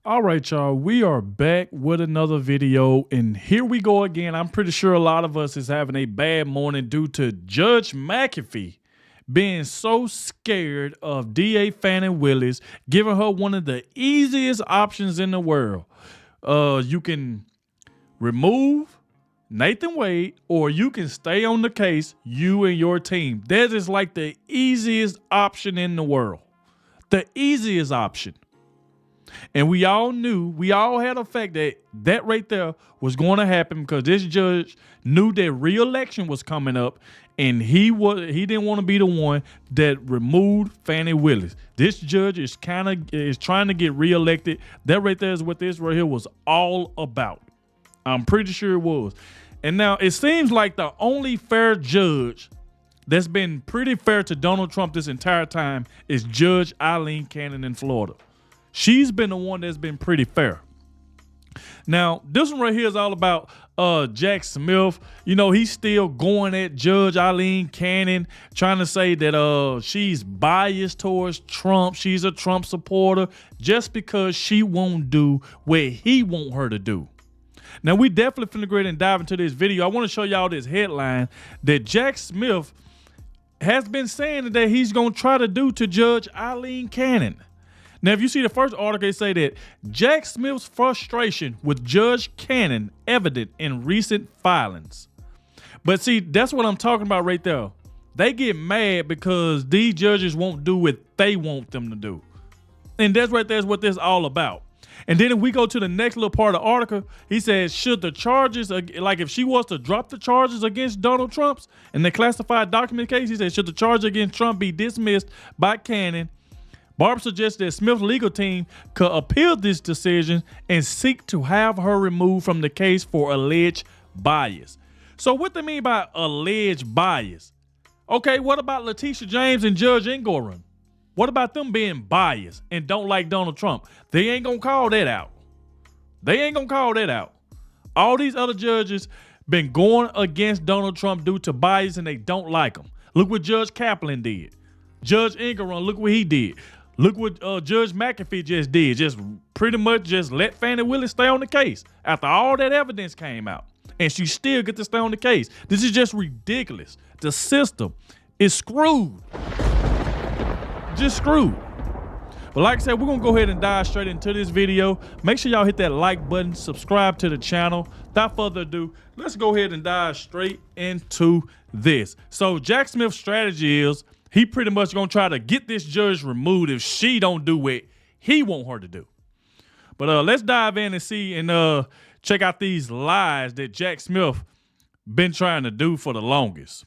All right, y'all, we are back with another video, and here we go again. I'm pretty sure a lot of us is having a bad morning due to Judge McAfee being so scared of DA Fannie Willis, giving her one of the easiest options in the world. You can remove Nathan Wade, or you can stay on the case, you and your team. That is like the easiest option in the world. The easiest option. And we all had a fact that right there was going to happen because this judge knew that re-election was coming up, and he didn't want to be the one that removed Fannie Willis. This judge is trying to get re-elected. That right there is what this right here was all about. I'm pretty sure it was. And now it seems like the only fair judge that's been pretty fair to Donald Trump this entire time is Judge Eileen Cannon in Florida. She's been the one that's been pretty fair. Now, this one right here is all about Jack Smith. You know, he's still going at Judge Eileen Cannon, trying to say that she's biased towards Trump. She's a Trump supporter just because she won't do what he want her to do. Now, we definitely finna go ahead and dive into this video. I want to show y'all this headline that Jack Smith has been saying that he's going to try to do to Judge Eileen Cannon. Now, if you see the first article, they say that Jack Smith's frustration with Judge Cannon evident in recent filings. But see, that's what I'm talking about right there. They get mad because these judges won't do what they want them to do. And that's right there is what this is all about. And then if we go to the next little part of the article, he says, should the charges, like if she was to drop the charges against Donald Trump's in the classified document case, he says, should the charge against Trump be dismissed by Cannon? Barb suggests that Smith's legal team could appeal this decision and seek to have her removed from the case for alleged bias. So what they mean by alleged bias? Okay, what about Letitia James and Judge Engoron? What about them being biased and don't like Donald Trump? They ain't gonna call that out. They ain't gonna call that out. All these other judges been going against Donald Trump due to bias and they don't like him. Look what Judge Kaplan did. Judge Engoron, look what he did. Look what Judge McAfee just did. Just pretty much just let Fannie Willis stay on the case after all that evidence came out. And she still get to stay on the case. This is just ridiculous. The system is screwed. Just screwed. But like I said, we're going to go ahead and dive straight into this video. Make sure y'all hit that like button, subscribe to the channel. Without further ado, let's go ahead and dive straight into this. So Jack Smith's strategy is he pretty much going to try to get this judge removed if she don't do what he want her to do. But let's dive in and see and check out these lies that Jack Smith been trying to do for the longest.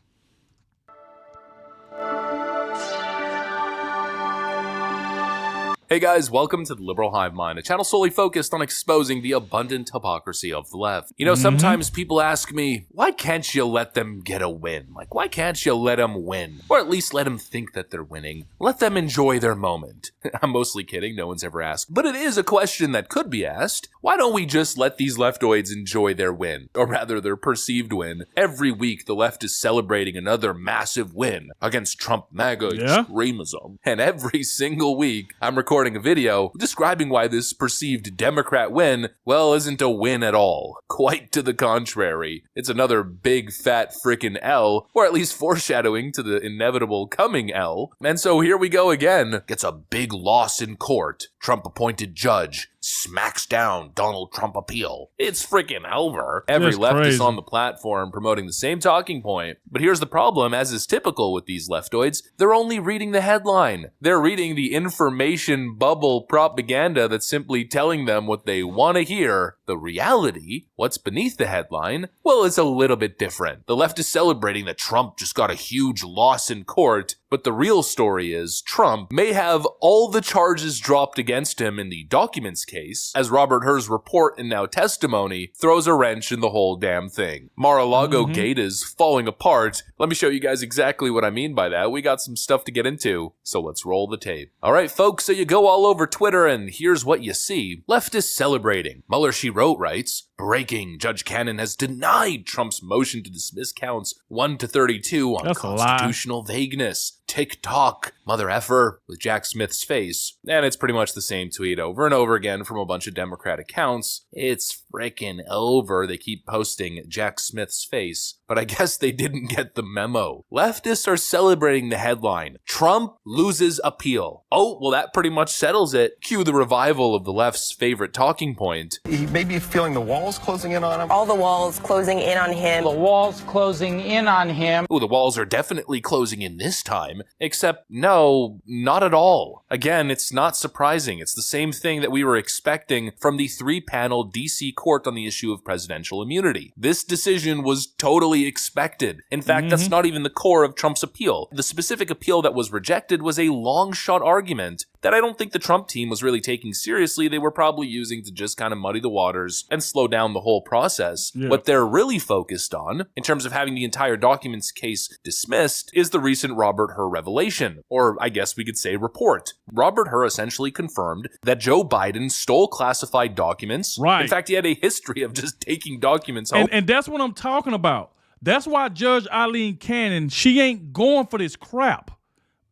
Hey guys, welcome to the Liberal Hive Mind, a channel solely focused on exposing the abundant hypocrisy of the left. You know, sometimes people ask me, why can't you let them get a win? Like, why can't you let them win? Or at least let them think that they're winning. Let them enjoy their moment. I'm mostly kidding, no one's ever asked. But it is a question that could be asked. Why don't we just let these leftoids enjoy their win? Or rather, their perceived win. Every week, the left is celebrating another massive win against Trump MAGA extremism. And every single week, I'm recording a video describing why this perceived Democrat win, well, isn't a win at all. Quite to the contrary. It's another big fat frickin' L, or at least foreshadowing to the inevitable coming L. And so here we go again. Gets a big loss in court. Trump-appointed judge smacks down Donald Trump appeal. It's freaking over. Every leftist on the platform promoting the same talking point. But here's the problem, as is typical with these leftoids, they're only reading the headline. They're reading the information bubble propaganda that's simply telling them what they want to hear. The reality, what's beneath the headline, well, it's a little bit different. The left is celebrating that Trump just got a huge loss in court, but the real story is Trump may have all the charges dropped against him in the documents case, as Robert Herr's report and now testimony throws a wrench in the whole damn thing. Mar-a-Lago Gate is falling apart. Let me show you guys exactly what I mean by that. We got some stuff to get into, so let's roll the tape. Alright folks, so you go all over Twitter and here's what you see. Leftists celebrating. Mueller, she wrote, writes, breaking, Judge Cannon has denied Trump's motion to dismiss counts 1 to 32 on constitutional vagueness. TikTok, mother effer, with Jack Smith's face. And it's pretty much the same tweet over and over again from a bunch of Democrat accounts. It's frickin' over. They keep posting Jack Smith's face. But I guess they didn't get the memo. Leftists are celebrating the headline, Trump loses appeal. Oh, well, that pretty much settles it. Cue the revival of the left's favorite talking point. He may be feeling the walls closing in on him. All the walls closing in on him. The walls closing in on him. Oh, the walls are definitely closing in this time. Except, no, not at all. Again, it's not surprising. It's the same thing that we were expecting from the 3-panel DC court on the issue of presidential immunity. This decision was totally expected. In fact, that's not even the core of Trump's appeal. The specific appeal that was rejected was a long-shot argument that I don't think the Trump team was really taking seriously. They were probably using to just kind of muddy the waters and slow down the whole process. Yeah. What they're really focused on, in terms of having the entire documents case dismissed, is the recent Robert Hur revelation, or I guess we could say report. Robert Hur essentially confirmed that Joe Biden stole classified documents. Right. In fact, he had a history of just taking documents home. And that's what I'm talking about. That's why Judge Eileen Cannon, she ain't going for this crap.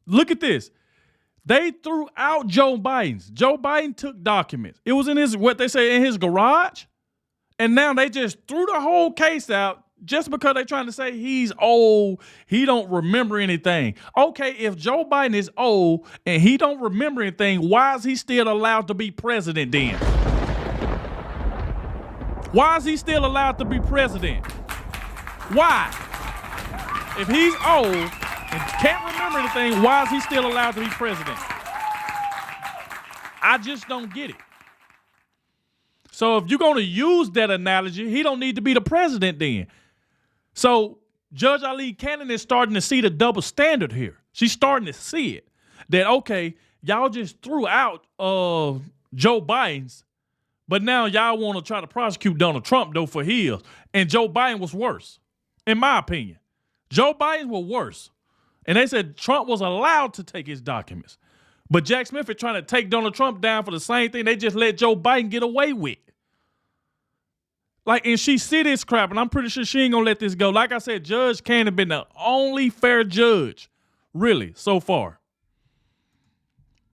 Look at this. They threw out Joe Biden's. Joe Biden took documents. It was in his, what they say, in his garage. And now they just threw the whole case out just because they're trying to say he's old, he don't remember anything. Okay, if Joe Biden is old and he don't remember anything, why is he still allowed to be president then? Why is he still allowed to be president? Why? If he's old and can't remember anything, why is he still allowed to be president? I just don't get it. So if you're going to use that analogy, he don't need to be the president then. So Judge Eileen Cannon is starting to see the double standard here. She's starting to see it. That, okay, y'all just threw out Joe Biden's, but now y'all want to try to prosecute Donald Trump, though, for his. And Joe Biden was worse, in my opinion. Joe Biden was worse. And they said Trump was allowed to take his documents. But Jack Smith is trying to take Donald Trump down for the same thing they just let Joe Biden get away with. Like, and she see this crap, and I'm pretty sure she ain't gonna let this go. Like I said, Judge Cannon been the only fair judge, really, so far.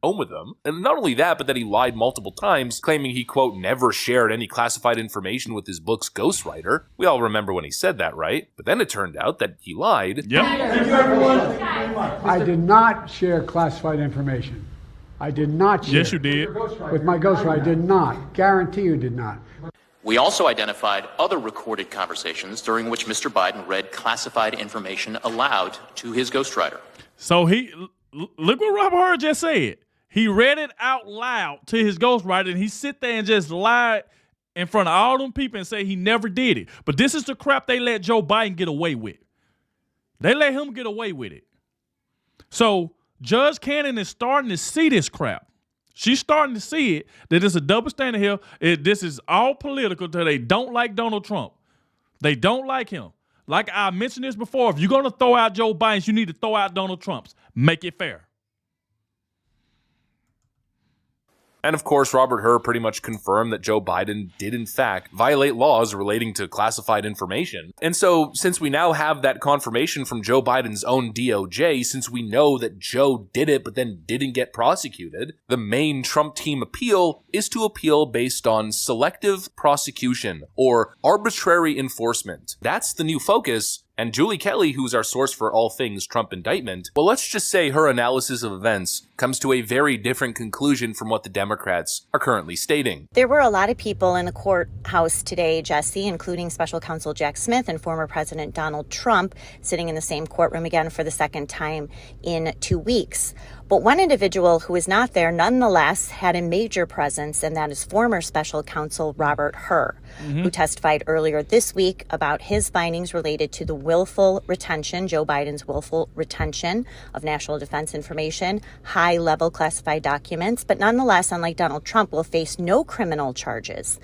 Home with him. And not only that, but that he lied multiple times, claiming he, quote, never shared any classified information with his book's ghostwriter. We all remember when he said that, right? But then it turned out that he lied. Yep. Thank you, everyone. I did not share classified information. I did not share. Yes, you did. With my ghostwriter, I did not. Guarantee you did not. We also identified other recorded conversations during which Mr. Biden read classified information aloud to his ghostwriter. So look what Robert Hur just said. He read it out loud to his ghostwriter, and he sit there and just lied in front of all them people and say he never did it. But this is the crap they let Joe Biden get away with. They let him get away with it. So Judge Cannon is starting to see this crap. She's starting to see it, that it's a double standard here. This is all political. They don't like Donald Trump. They don't like him. Like I mentioned this before, if you're going to throw out Joe Biden's, you need to throw out Donald Trump's. Make it fair. And of course, Robert Hur pretty much confirmed that Joe Biden did in fact violate laws relating to classified information. And so, since we now have that confirmation from Joe Biden's own DOJ, since we know that Joe did it but then didn't get prosecuted, the main Trump team appeal is to appeal based on selective prosecution or arbitrary enforcement. That's the new focus. And Julie Kelly, who's our source for all things Trump indictment, well, let's just say her analysis of events comes to a very different conclusion from what the Democrats are currently stating. There were a lot of people in the courthouse today, Jesse, including Special Counsel Jack Smith and former President Donald Trump, sitting in the same courtroom again for the second time in 2 weeks. But one individual who was not there nonetheless had a major presence, and that is former Special Counsel Robert Hur, who testified earlier this week about his findings related to the willful retention, Joe Biden's willful retention of national defense information, high-level classified documents, but nonetheless, unlike Donald Trump, will face no criminal charges.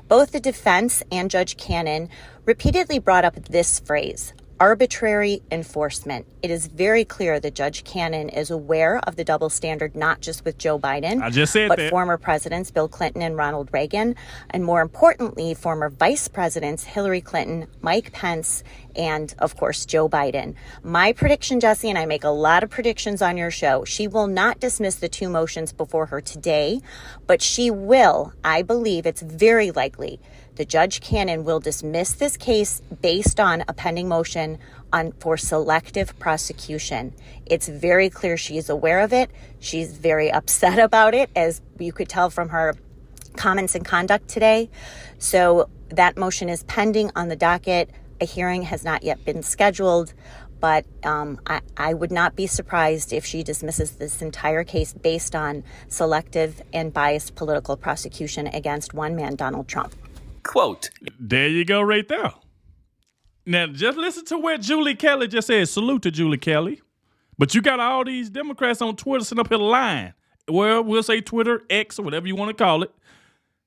Both the defense and Judge Cannon repeatedly brought up this phrase, arbitrary enforcement. It is very clear that Judge Cannon is aware of the double standard, not just with Joe Biden, but former presidents Bill Clinton and Ronald Reagan, and more importantly, former vice presidents Hillary Clinton, Mike Pence, and, of course, Joe Biden. My prediction, Jesse, and I make a lot of predictions on your show, she will not dismiss the 2 motions before her today, but she will, I believe it's very likely, that Judge Cannon will dismiss this case based on a pending motion for selective prosecution. It's very clear she is aware of it. She's very upset about it, as you could tell from her comments and conduct today. So that motion is pending on the docket. A hearing has not yet been scheduled, but I would not be surprised if she dismisses this entire case based on selective and biased political prosecution against one man, Donald Trump. Quote. There you go right there. Now, just listen to what Julie Kelly just said. Salute to Julie Kelly. But you got all these Democrats on Twitter sitting up here lying. Well, we'll say Twitter, X, or whatever you want to call it.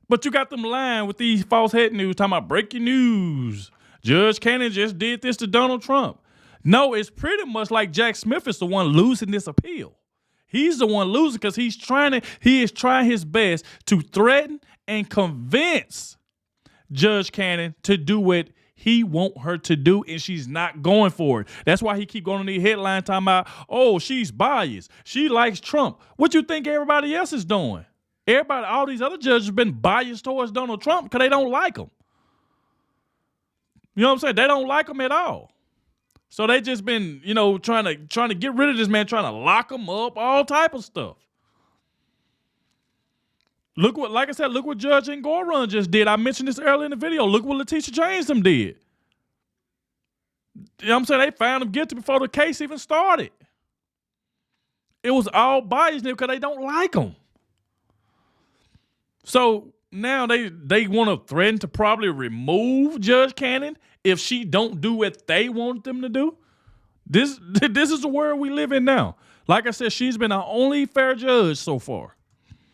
But you got them lying with these false head news, talking about breaking news. Judge Cannon just did this to Donald Trump. No, it's pretty much like Jack Smith is the one losing this appeal. He's the one losing because he is trying his best to threaten and convince Judge Cannon to do what he want her to do, and she's not going for it. That's why he keep going on the headline talking about, oh, she's biased. She likes Trump. What you think everybody else is doing? Everybody, all these other judges have been biased towards Donald Trump because they don't like him. You know what I'm saying? They don't like him at all. So they just been, trying to get rid of this man, trying to lock him up, all type of stuff. Look what Judge Engoron just did. I mentioned this earlier in the video. Look what Letitia James them did. You know what I'm saying? They found him guilty before the case even started. It was all biased because they don't like him. So now they want to threaten to probably remove Judge Cannon if she don't do what they want them to do. This is the world we live in now. Like I said, she's been our only fair judge so far.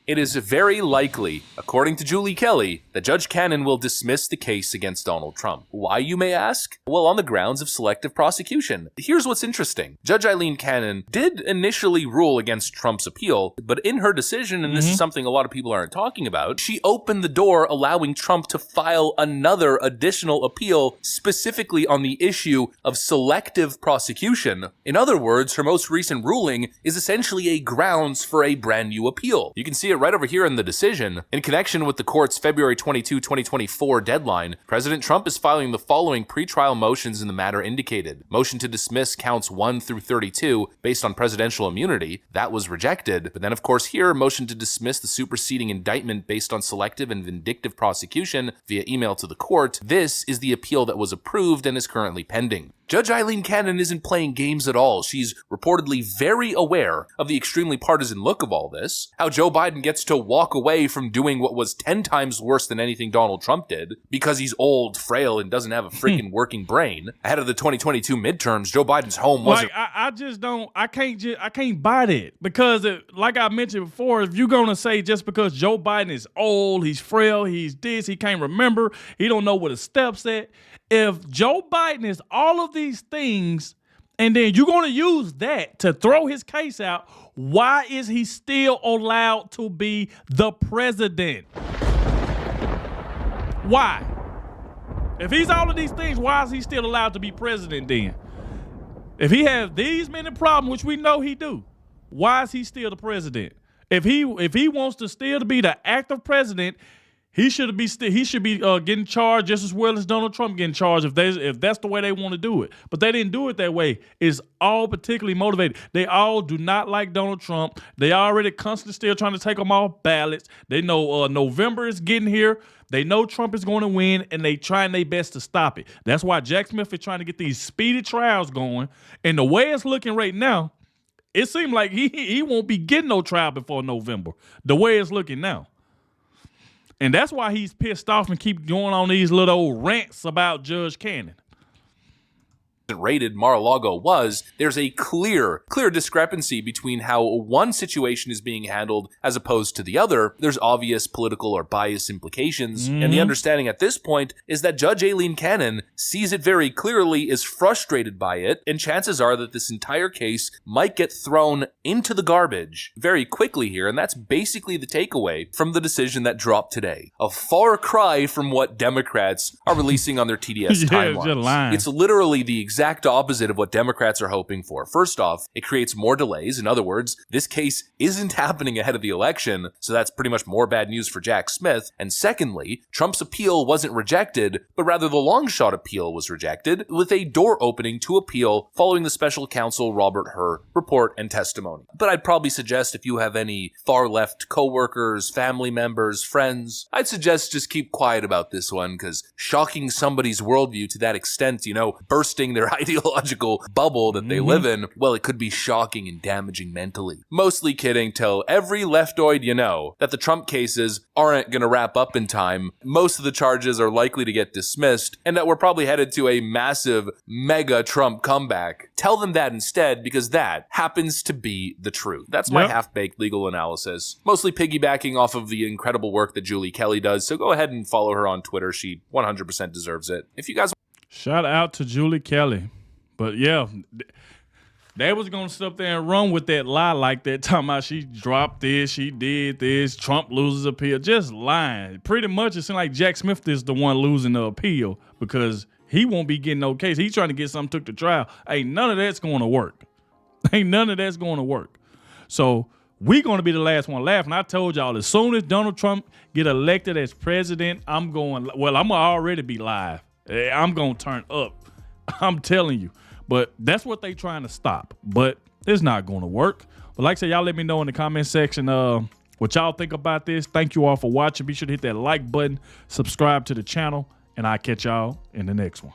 It is very likely, according to Julie Kelly, that Judge Cannon will dismiss the case against Donald Trump. Why, you may ask? Well, on the grounds of selective prosecution. Here's what's interesting. Judge Eileen Cannon did initially rule against Trump's appeal, but in her decision, and this is something a lot of people aren't talking about, she opened the door allowing Trump to file another additional appeal specifically on the issue of selective prosecution. In other words, her most recent ruling is essentially a grounds for a brand new appeal. You can see it right over here in the decision. In connection with the court's February 22, 2024 deadline, President Trump is filing the following pretrial motions in the matter indicated. Motion to dismiss counts 1 through 32 based on presidential immunity. That was rejected. But then, of course, here, motion to dismiss the superseding indictment based on selective and vindictive prosecution via email to the court. This is the appeal that was approved and is currently pending. Judge Eileen Cannon isn't playing games at all. She's reportedly very aware of the extremely partisan look of all this, how Joe Biden gets to walk away from doing what was 10 times worse than anything Donald Trump did because he's old, frail, and doesn't have a freaking working brain. Ahead of the 2022 midterms, Joe Biden's home wasn't... I can't buy that because like I mentioned before, if you're going to say just because Joe Biden is old, he's frail, he's this, he can't remember, he don't know what his steps at. If Joe Biden is all of these things, and then you're going to use that to throw his case out, why is he still allowed to be the president? Why? If he's all of these things, why is he still allowed to be president then? If he has these many problems, which we know he do, why is he still the president? If he wants to still be the active president, he should be getting charged just as well as Donald Trump getting charged if that's the way they want to do it. But they didn't do it that way. It's all particularly motivated. They all do not like Donald Trump. They already constantly still trying to take him off ballots. They know November is getting here. They know Trump is going to win, and they trying their best to stop it. That's why Jack Smith is trying to get these speedy trials going. And the way it's looking right now, it seems like he won't be getting no trial before November. The way it's looking now. And that's why he's pissed off and keep going on these little old rants about Judge Cannon. rated Mar-a-Lago was, there's a clear discrepancy between how one situation is being handled as opposed to the other. There's obvious political or bias implications, and the understanding at this point is that Judge Aileen Cannon sees it very clearly, is frustrated by it, and chances are that this entire case might get thrown into the garbage very quickly here, and that's basically the takeaway from the decision that dropped today. A far cry from what Democrats are releasing on their TDS timelines. It's literally the exact opposite of what Democrats are hoping for. First off, it creates more delays. In other words, this case isn't happening ahead of the election, so that's pretty much more bad news for Jack Smith. And secondly, Trump's appeal wasn't rejected, but rather the long shot appeal was rejected, with a door opening to appeal following the special counsel Robert Hur report and testimony. But I'd probably suggest if you have any far-left coworkers, family members, friends, I'd suggest just keep quiet about this one, because shocking somebody's worldview to that extent, you know, bursting their ideological bubble that they live in, well, it could be shocking and damaging mentally. Mostly kidding. Tell every leftoid you know that the Trump cases aren't going to wrap up in time. Most of the charges are likely to get dismissed, and that we're probably headed to a massive, mega Trump comeback. Tell them that instead, because that happens to be the truth. That's my half-baked legal analysis, mostly piggybacking off of the incredible work that Julie Kelly does, so go ahead and follow her on Twitter. She 100% deserves it. If you guys shout out to Julie Kelly. But yeah, they was going to sit up there and run with that lie like that, talking about she dropped this, she did this, Trump loses appeal. Just lying. Pretty much it seems like Jack Smith is the one losing the appeal because he won't be getting no case. He's trying to get something took to trial. Ain't none of that's going to work. Ain't none of that's going to work. So we going to be the last one laughing. I told y'all, as soon as Donald Trump get elected as president, I'm going to already be live. I'm going to turn up. I'm telling you. But that's what they trying to stop. But it's not going to work. But like I said, y'all let me know in the comment section what y'all think about this. Thank you all for watching. Be sure to hit that like button, subscribe to the channel, and I'll catch y'all in the next one.